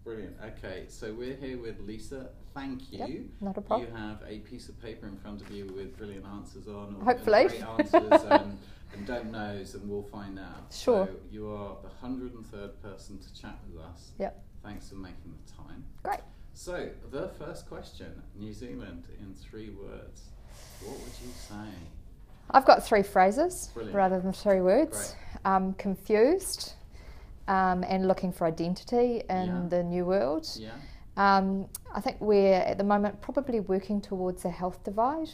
Brilliant. Okay, so we're here with Lisa. Thank you. Yep, not a problem. You have a piece of paper in front of you with brilliant answers on. Hopefully. Great answers and don't knows, and we'll find out. Sure. So you are the 103rd person to chat with us. Yep. Thanks for making the time. Great. So the first question, New Zealand in 3 words. What would you say? I've got 3 phrases. Brilliant. Rather than 3 words. Confused. And looking for identity in the new world. Yeah. I think we're at the moment probably working towards a health divide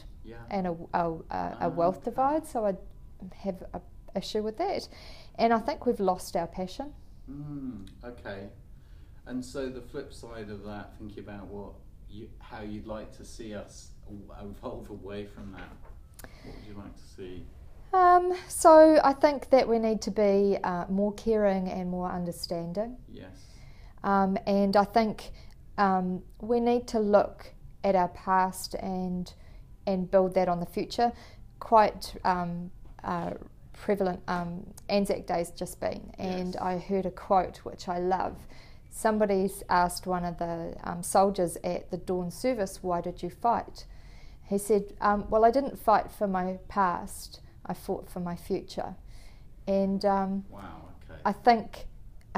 and a wealth divide, so I have an issue with that. And I think we've lost our passion. Okay. And so the flip side of that, thinking about how you'd like to see us evolve away from that, what would you like to see? So I think that we need to be more caring and more understanding. Yes. And I think we need to look at our past and build that on the future. Quite prevalent. Anzac Day's just been, and I heard a quote which I love. Somebody's asked one of the soldiers at the dawn service, "Why did you fight?" He said, "Well, I didn't fight for my past. I fought for my future." And wow, okay. I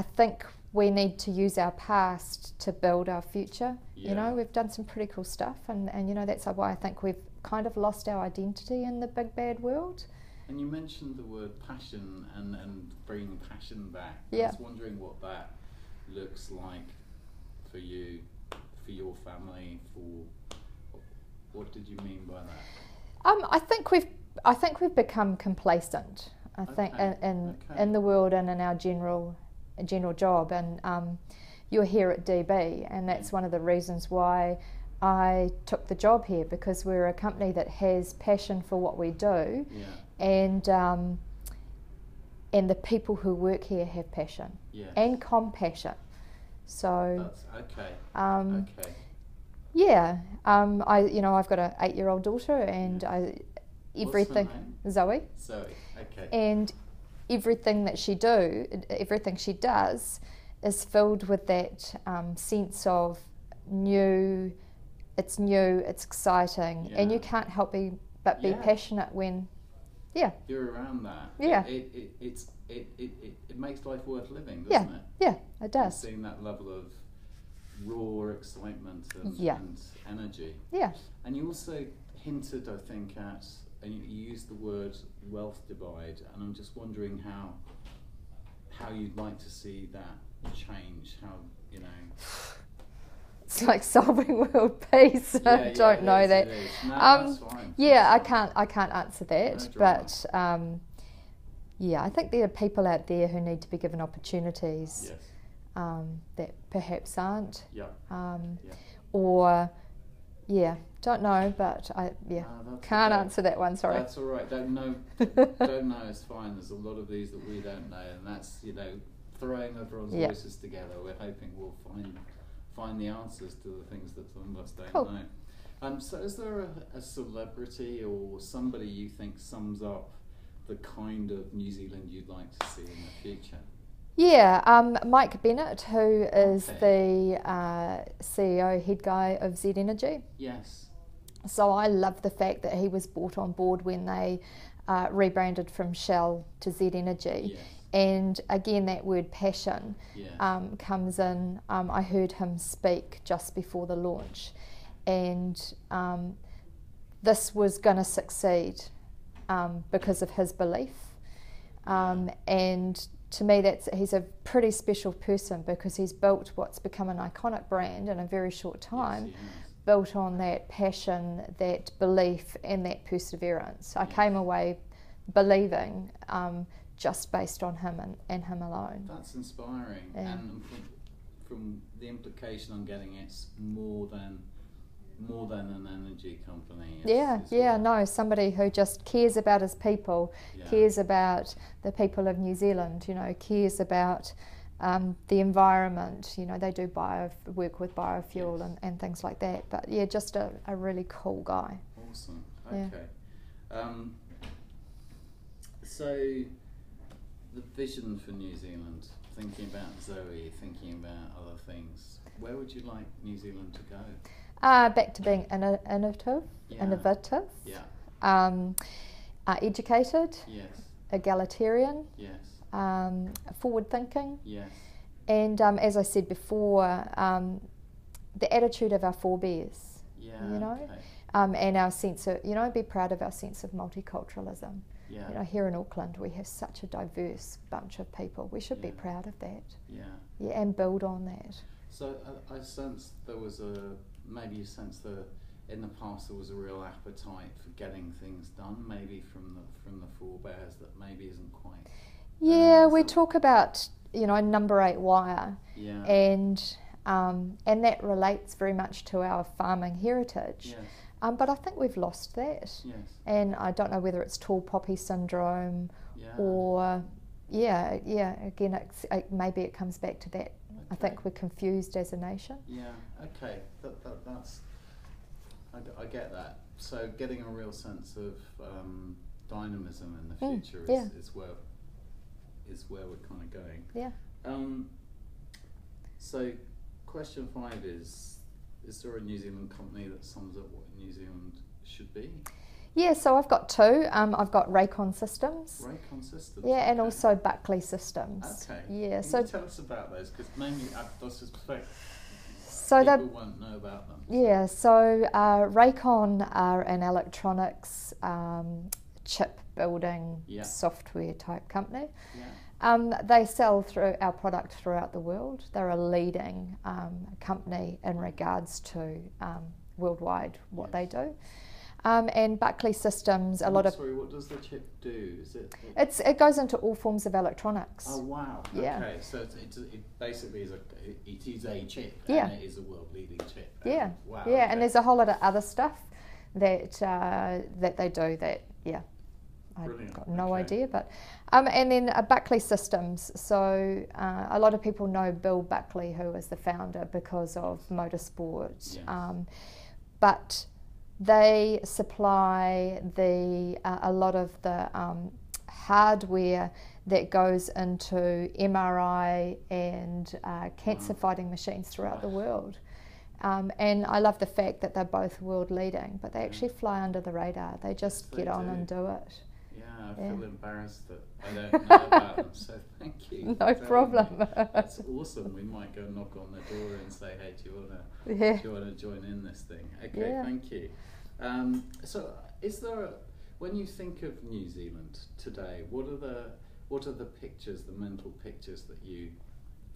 think we need to use our past to build our future. Yeah. You know, we've done some pretty cool stuff, and you know, that's why I think we've kind of lost our identity in the big bad world. And you mentioned the word passion and bringing passion back. Yeah. I was wondering what that looks like for you, for your family, what did you mean by that? I think we've become complacent. I think in the world and in our general job, and you're here at DB, and that's one of the reasons why I took the job here, because we're a company that has passion for what we do, and the people who work here have passion and compassion. So that's okay. I've got an 8-year-old daughter, and everything. What's her name? Zoe. Zoe. Okay. And everything she does is filled with that sense of new. It's exciting, and you can't help but be passionate when, you're around that. Yeah. It makes life worth living, doesn't it? Yeah, it does. Seeing that level of raw excitement and energy. Yeah. And you also hinted, I think, at, and you used the word wealth divide, and I'm just wondering how you'd like to see that change. How, you know. It's like solving world peace. I don't know that. No, that's fine. Yeah, I can't answer that, No but I think there are people out there who need to be given opportunities that perhaps aren't. Or don't know, but can't answer that one. Sorry. That's all right. Don't know is fine. There's a lot of these that we don't know, and that's throwing everyone's voices together. We're hoping we'll find the answers to the things that some of us don't know. So is there a celebrity or somebody you think sums up the kind of New Zealand you'd like to see in the future? Yeah, Mike Bennett, who is the CEO, head guy of Z Energy. Yes. So I love the fact that he was brought on board when they rebranded from Shell to Z Energy. Yes. And again, that word passion comes in. I heard him speak just before the launch, and this was going to succeed because of his belief. And to me, he's a pretty special person, because he's built what's become an iconic brand in a very short time, built on that passion, that belief, and that perseverance. I came away believing. Just based on him and him alone. That's inspiring, and from the implication I'm getting, it's more than an energy company. No, somebody who just cares about his people, cares about the people of New Zealand. cares about the environment. They do work with biofuel and things like that. But just a really cool guy. Awesome. Okay. So. The vision for New Zealand thinking about Zoe, thinking about other things, where would you like New Zealand to go? Back to being innovative, educated, egalitarian, forward-thinking, and as I said before, the attitude of our forebears, and our sense of, be proud of our sense of multiculturalism. Here in Auckland we have such a diverse bunch of people. We should be proud of that. And build on that. So I sense there was maybe you sense in the past there was a real appetite for getting things done, maybe from the forebears that maybe isn't quite. We talk about number 8 wire, and that relates very much to our farming heritage. But I think we've lost that, and I don't know whether it's tall poppy syndrome or again maybe it comes back to that. I think we're confused as a nation. That's I get that. So getting a real sense of dynamism in the future is where we're kind of going. So question 5 is there a New Zealand company that sums up what New Zealand should be? So I've got 2. I've got Raycon Systems. Raycon Systems. And also Buckley Systems. Can you tell us about those? Because mainly I suspect people won't know about them. So Raycon are an electronics chip building software type company. They sell our product throughout the world. They're a leading company in regards to worldwide what they do. And Buckley Systems, what does the chip do? It goes into all forms of electronics. Oh wow! Okay, so it basically is a chip, and it is a world-leading chip. Wow. Okay. And there's a whole lot of other stuff that they do that. I've got no idea, but and then Buckley Systems. So a lot of people know Bill Buckley, who is the founder because of motorsport, but they supply a lot of the hardware that goes into MRI and cancer fighting machines throughout the world. And I love the fact that they're both world leading, but they actually fly under the radar. They just get on and do it. I feel embarrassed that I don't know about them, so thank you. No problem. That's awesome. We might go knock on the door and say, hey, do you want to join in this thing? Okay, thank you. So is there, when you think of New Zealand today, what are the pictures, the mental pictures that you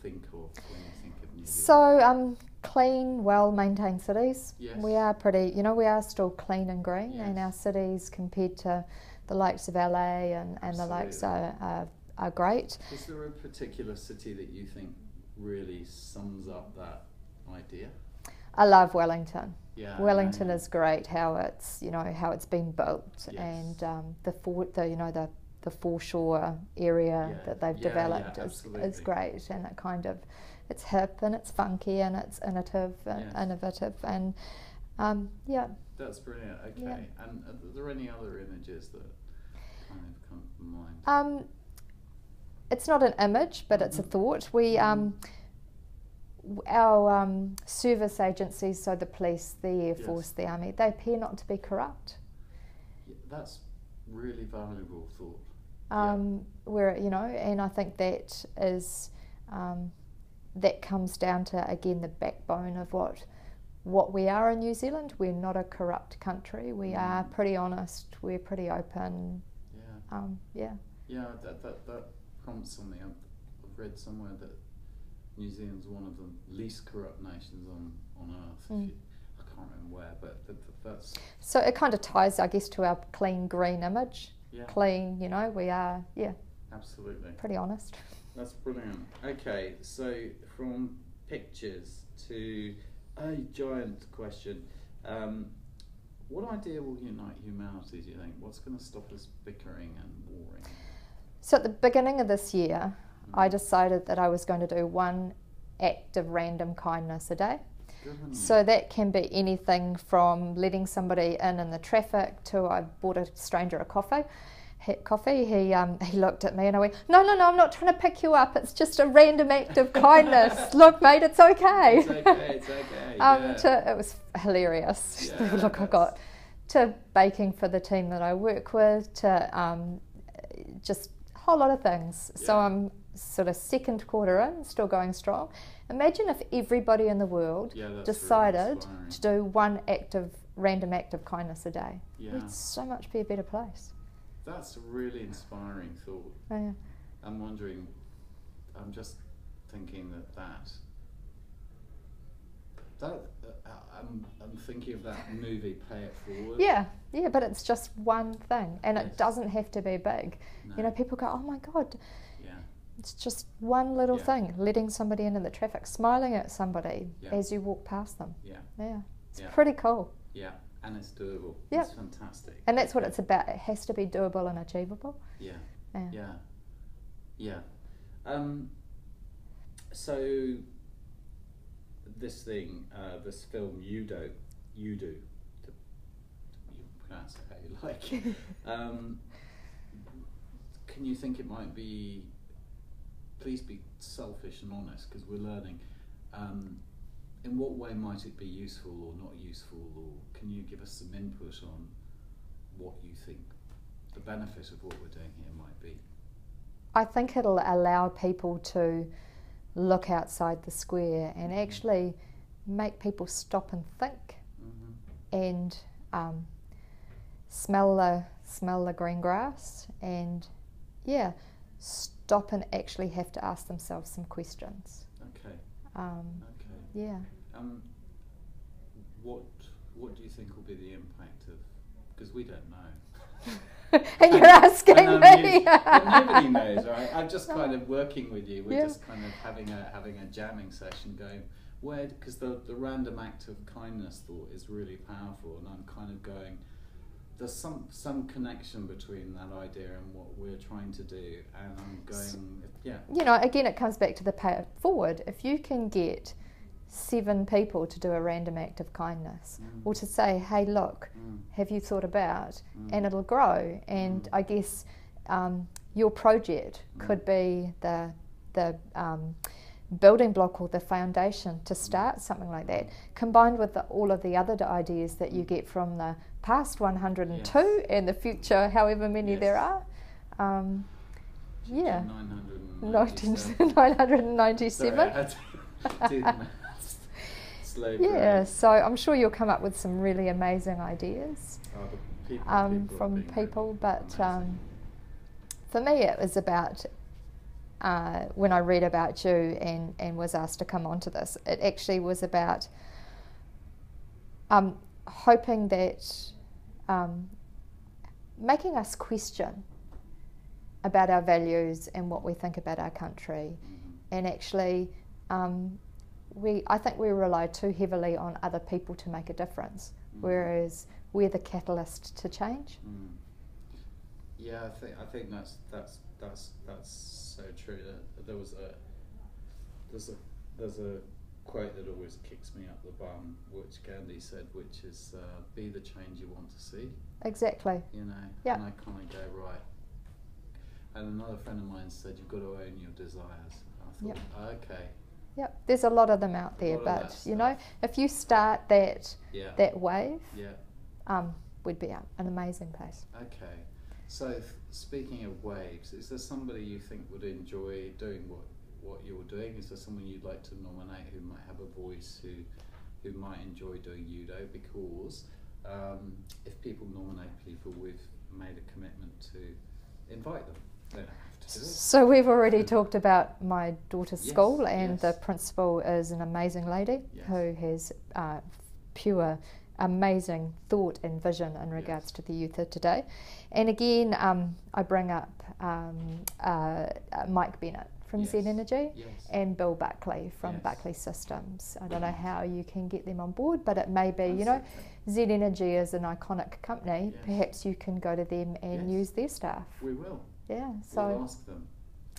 think of when you think of New Zealand? So clean, well-maintained cities. We are pretty, we are still clean and green, and our cities compared to the likes of LA and the likes are great. Is there a particular city that you think really sums up that idea? I love Wellington. Wellington is great. How it's how it's been built, and the foreshore area that they've developed is great, and it's hip and it's funky and it's innovative and That's brilliant. Okay, and are there any other images that kind of come to mind? It's not an image, but it's a thought. We our service agencies, so the police, the Air Force, the Army, they appear not to be corrupt. That's really valuable thought. Where and I think that is that comes down to again the backbone of what we are in New Zealand. We're not a corrupt country. We are pretty honest. We're pretty open. That prompts something. I've read somewhere that New Zealand's one of the least corrupt nations on earth. I can't remember where, but that's... So it kind of ties, I guess, to our clean green image. Clean, we are, absolutely pretty honest. That's brilliant. Okay, so from pictures to a giant question. What idea will unite humanity, do you think? What's going to stop us bickering and warring? So at the beginning of this year, I decided that I was going to do one act of random kindness a day. So that can be anything from letting somebody in the traffic to I bought a stranger a coffee. coffee, he looked at me and I went, no, I'm not trying to pick you up. It's just a random act of kindness. Look, mate, it's okay. It's okay. It was hilarious. Yeah, the look I got. To baking for the team that I work with, to just a whole lot of things. Yeah. So I'm sort of second quarter in, still going strong. Imagine if everybody in the world decided really to do one random act of kindness a day. Yeah. We'd so much be a better place. That's a really inspiring thought. Oh, yeah. I'm just thinking I'm thinking of that movie, Pay It Forward. Yeah, but it's just one thing, and Yes. it doesn't have to be big. No. You know, people go, oh my God, Yeah. it's just one little Yeah. thing, letting somebody into the traffic, smiling at somebody Yeah. as you walk past them. Yeah. Yeah, it's Yeah. pretty cool. Yeah. And it's doable. Yeah. It's fantastic. And that's what it's about. It has to be doable and achievable. Yeah. Yeah. Yeah. So this thing, this film, Eudoo, you pronounce it how you like. Can you think it might be? Please be selfish and honest, because we're learning. In what way might it be useful or not useful, or can you give us some input on what you think the benefit of what we're doing here might be? I think it'll allow people to look outside the square and actually make people stop and think, and smell the green grass, and stop and actually have to ask themselves some questions. Okay. Yeah. What do you think will be the impact of? Because we don't know. And you're asking me. Nobody knows, right? I'm just kind of working with you. We're just kind of having a jamming session, going where, because the random act of kindness thought is really powerful, and I'm kind of going, there's some connection between that idea and what we're trying to do, and I'm going, You know, again, it comes back to the pay it forward. If you can get 7 people to do a random act of kindness, or to say, hey, look, have you thought about, and it'll grow. And I guess your project could be the building block or the foundation to start something like that, combined with all of the other ideas that you get from the past 102 and the future however many there are. 997. So I'm sure you'll come up with some really amazing ideas from people. But for me, it was about when I read about you and was asked to come onto this, it actually was about hoping that making us question about our values and what we think about our country, and actually I think we rely too heavily on other people to make a difference, whereas we're the catalyst to change. Yeah, I think that's so true. There's a quote that always kicks me up the bum, which Gandhi said, which is be the change you want to see. Exactly. You know. Yeah. And I kind of go right. And another friend of mine said, you've got to own your desires. I thought, okay. Yep, there's a lot of them out there, but you know, if you start that wave, we'd be an amazing place. Okay, so speaking of waves, is there somebody you think would enjoy doing what you're doing? Is there someone you'd like to nominate who might have a voice, who might enjoy doing Eudoo? Because if people nominate people, we've made a commitment to invite them. They don't have to do it. So we've already talked about my daughter's school, and the principal is an amazing lady who has pure, amazing thought and vision in regards to the youth of today. And again, I bring up Mike Bennett from Z Energy and Bill Buckley from Buckley Systems. I don't know how you can get them on board, but it may be, you know, Z Energy is an iconic company. Perhaps you can go to them and use their staff. We will. Yeah, so we'll ask them,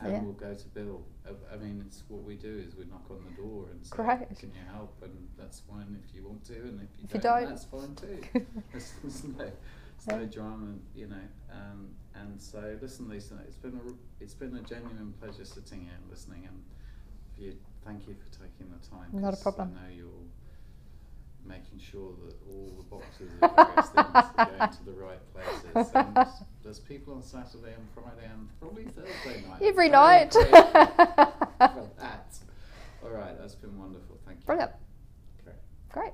and we'll go to Bill. I mean, it's what we do is we knock on the door and say, "Can you help?" And that's fine if you want to, and if you don't, that's fine too. There's no drama, you know. And so, listen, Lisa, it's been a genuine pleasure sitting here and listening, and thank you for taking the time. Not a problem. I know you're making sure that all the boxes of various things are going to the right places. And there's people on Saturday and Friday and probably Thursday night. Every night. For that. All right, that's been wonderful. Thank you. Brilliant. Great. Great.